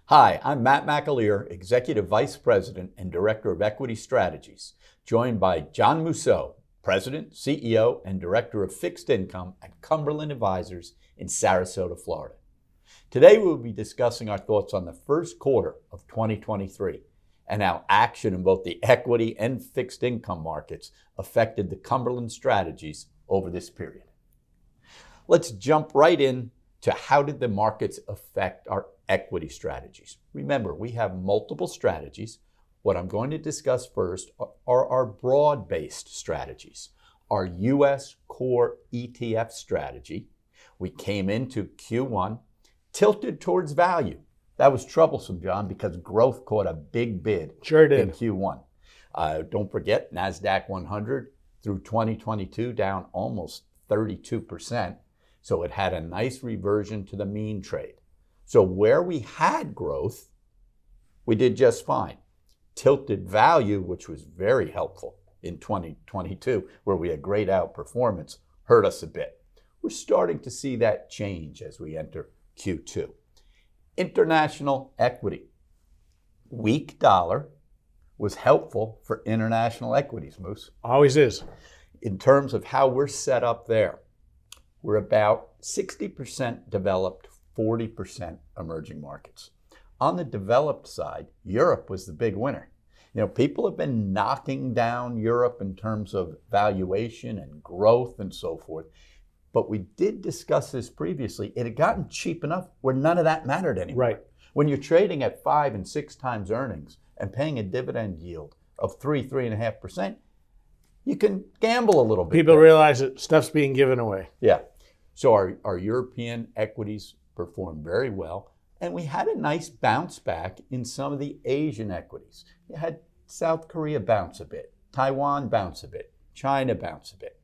Hi, I'm Matt McAleer, Executive Vice President and Director of Equity Strategies, joined by John Mousseau, President, CEO, and Director of Fixed Income at Cumberland Advisors in Sarasota, Florida. Today we'll be discussing our thoughts on the first quarter of 2023 and how action in both the equity and fixed income markets affected the Cumberland strategies over this period. Let's jump right in to how did the markets affect our equity strategies. Remember, we have multiple strategies. What I'm going to discuss first are our broad-based strategies. Our U.S. Core ETF strategy. We came into Q1 tilted towards value. That was troublesome, John, because growth caught a big bid in Q1. Don't forget, NASDAQ 100 through 2022 down almost 32%. So it had a nice reversion to the mean trade. So where we had growth, we did just fine. Tilted value, which was very helpful in 2022, where we had great outperformance, hurt us a bit. We're starting to see that change as we enter Q2. International equity. Weak dollar was helpful for international equities, Moose. Always is. In terms of how we're set up there, we're about 60% developed, 40% emerging markets. On the developed side, Europe was the big winner. You know, people have been knocking down Europe in terms of valuation and growth and so forth. But we did discuss this previously. It had gotten cheap enough where none of that mattered anymore. Right. When you're trading at 5 and 6 times earnings and paying a dividend yield of 3.5%, you can gamble a little bit. People realize that stuff's being given away. Yeah. So our European equities performed very well. And we had a nice bounce back in some of the Asian equities. You had South Korea bounce a bit, Taiwan bounce a bit, China bounce a bit.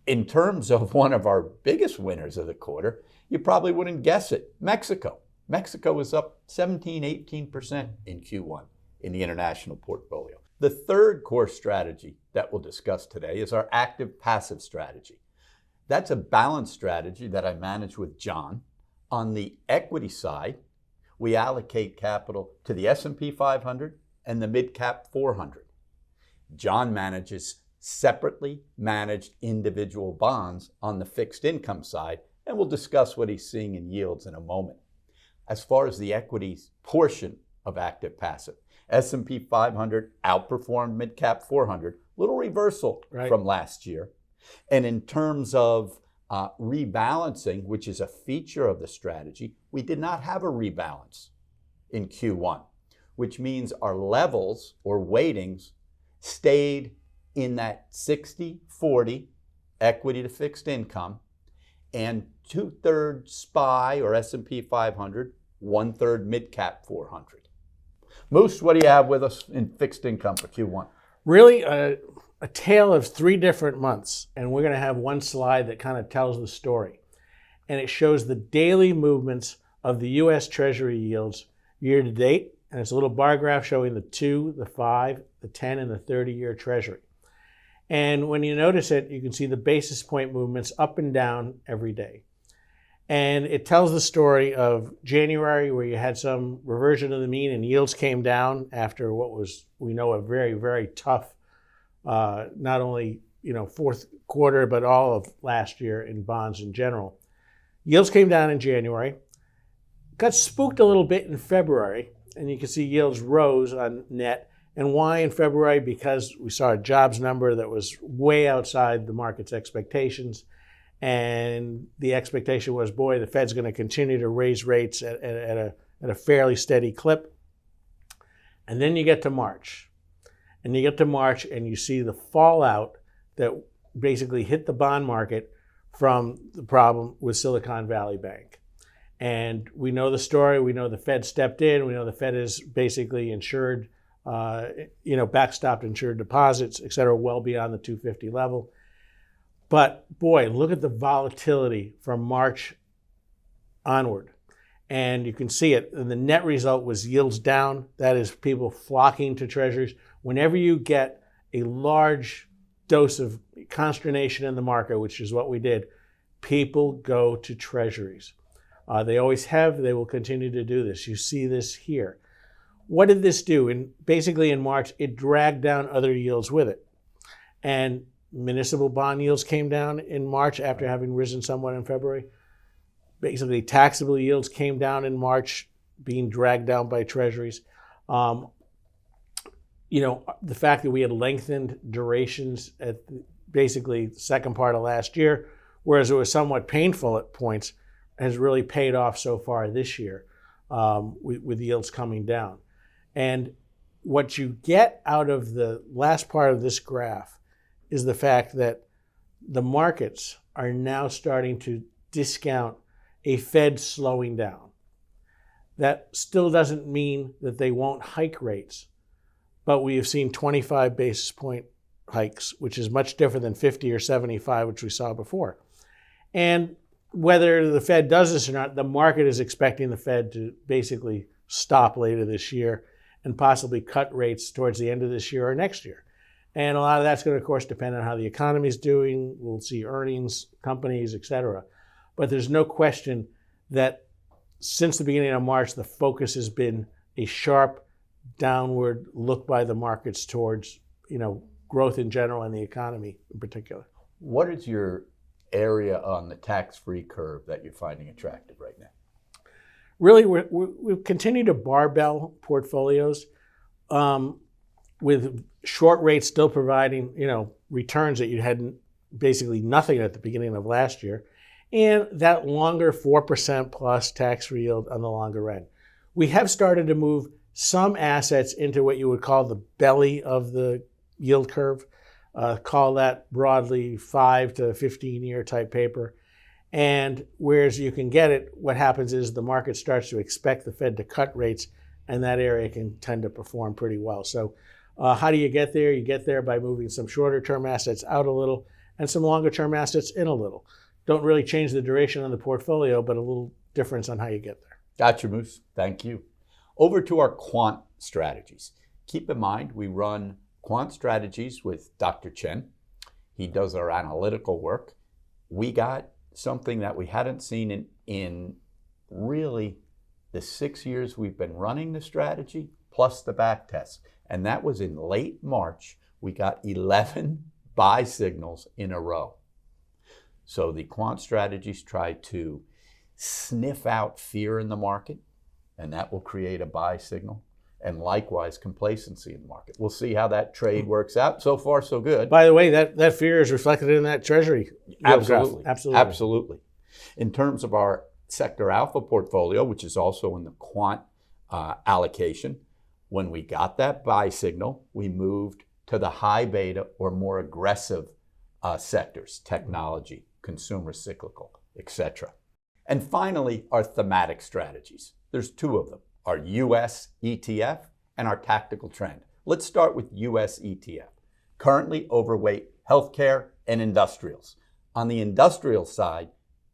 In terms of one of our biggest winners of the quarter, you probably wouldn't guess it, Mexico. Mexico was up 17, 18% in Q1 in the international portfolio. The third core strategy that we'll discuss today is our active passive strategy. That's a balanced strategy that I manage with John. On the equity side, we allocate capital to the S&P 500 and the mid-cap 400. John manages separately managed individual bonds on the fixed income side, and we'll discuss what he's seeing in yields in a moment. As far as the equities portion of active passive, S&P 500 outperformed mid-cap 400, little reversal from last year. And in terms of rebalancing, which is a feature of the strategy, we did not have a rebalance in Q1, which means our levels or weightings stayed in that 60-40 equity to fixed income and 2/3 SPY or S&P 500, 1/3 mid-cap 400. Moose, what do you have with us in fixed income for Q1? Really a tale of 3 different months, and we're going to have one slide that kind of tells the story. And it shows the daily movements of the U.S. Treasury yields year to date, and it's a little bar graph showing the 2, the 5, the 10, and the 30-year Treasury. And when you notice it, you can see the basis point movements up and down every day. And it tells the story of January, where you had some reversion of the mean and yields came down after what was, we know, a very, very tough not only fourth quarter, but all of last year in bonds in general. Yields came down in January, got spooked a little bit in February, and you can see yields rose on net. And why in February? Because we saw a jobs number that was way outside the market's expectations. And the expectation was, boy, the Fed's going to continue to raise rates at a fairly steady clip. And then you get to March. And you get to March and you see the fallout that basically hit the bond market from the problem with Silicon Valley Bank. And we know the story. We know the Fed stepped in. We know the Fed is basically insured, backstopped insured deposits, et cetera, well beyond the 250 level. But boy, look at the volatility from March onward. And you can see it. And the net result was yields down. That is people flocking to treasuries. Whenever you get a large dose of consternation in the market, which is what we did, people go to treasuries. They always have. They will continue to do this. You see this here. What did this do? Basically in March, it dragged down other yields with it. And municipal bond yields came down in March after having risen somewhat in February. Basically, taxable yields came down in March, being dragged down by treasuries. The fact that we had lengthened durations at basically the second part of last year, whereas it was somewhat painful at points, has really paid off so far this year with yields coming down. And what you get out of the last part of this graph is the fact that the markets are now starting to discount a Fed slowing down. That still doesn't mean that they won't hike rates, but we have seen 25 basis point hikes, which is much different than 50 or 75, which we saw before. And whether the Fed does this or not, the market is expecting the Fed to basically stop later this year and possibly cut rates towards the end of this year or next year. And a lot of that's going to, of course, depend on how the economy is doing. We'll see earnings, companies, et cetera. But there's no question that since the beginning of March, the focus has been a sharp downward look by the markets towards, growth in general and the economy in particular. What is your area on the tax-free curve that you're finding attractive right now? Really, we've continued to barbell portfolios with short rates still providing, returns that you had basically nothing at the beginning of last year, and that longer 4% plus tax-free yield on the longer end. We have started to move some assets into what you would call the belly of the yield curve, call that broadly 5 to 15-year type paper. And whereas you can get it, what happens is the market starts to expect the Fed to cut rates, and that area can tend to perform pretty well. So how do you get there? You get there by moving some shorter-term assets out a little and some longer-term assets in a little. Don't really change the duration on the portfolio, but a little difference on how you get there. Gotcha, Moose. Thank you. Over to our quant strategies. Keep in mind, we run Quant Strategies with Dr. Chen. He does our analytical work. We got something that we hadn't seen in really the 6 years we've been running the strategy, plus the back test. And that was in late March. We got 11 buy signals in a row. So the quant strategies try to sniff out fear in the market, and that will create a buy signal. And likewise, complacency in the market. We'll see how that trade works out. So far, so good. By the way, that fear is reflected in that Treasury. Absolutely. Absolutely. Absolutely. In terms of our sector alpha portfolio, which is also in the quant allocation, when we got that buy signal, we moved to the high beta or more aggressive sectors, technology, consumer cyclical, etc. And finally, our thematic strategies. There's two of them. Our US ETF and our tactical trend. Let's start with US ETF. Currently overweight healthcare and industrials. On the industrial side,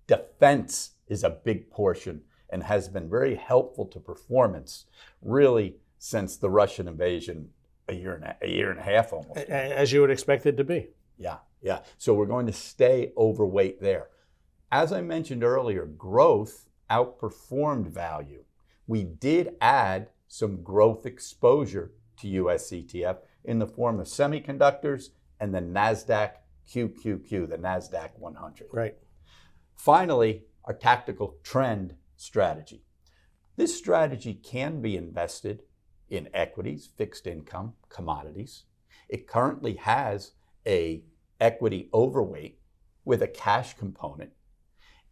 defense is a big portion and has been very helpful to performance really since the Russian invasion a year and a half almost. As you would expect it to be. Yeah. So we're going to stay overweight there. As I mentioned earlier, growth outperformed value. We did add some growth exposure to US ETF in the form of semiconductors and the NASDAQ QQQ, the NASDAQ 100. Right. Finally, our tactical trend strategy. This strategy can be invested in equities, fixed income, commodities. It currently has a equity overweight with a cash component,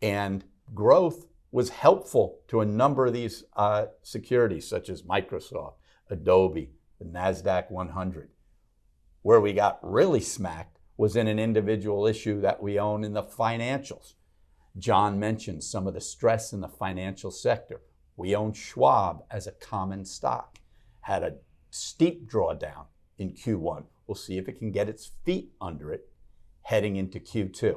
and growth was helpful to a number of these securities, such as Microsoft, Adobe, the NASDAQ 100. Where we got really smacked was in an individual issue that we own in the financials. John mentioned some of the stress in the financial sector. We own Schwab as a common stock. Had a steep drawdown in Q1. We'll see if it can get its feet under it heading into Q2.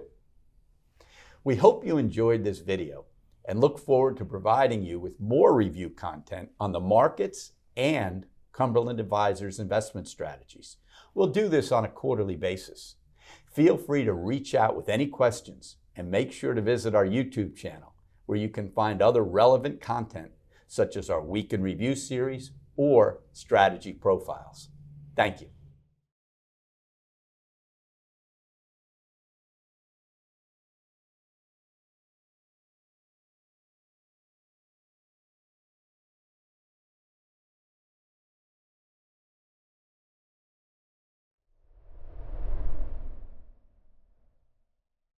We hope you enjoyed this video and look forward to providing you with more review content on the markets and Cumberland Advisors investment strategies. We'll do this on a quarterly basis. Feel free to reach out with any questions and make sure to visit our YouTube channel, where you can find other relevant content, such as our Week in Review series or strategy profiles. Thank you.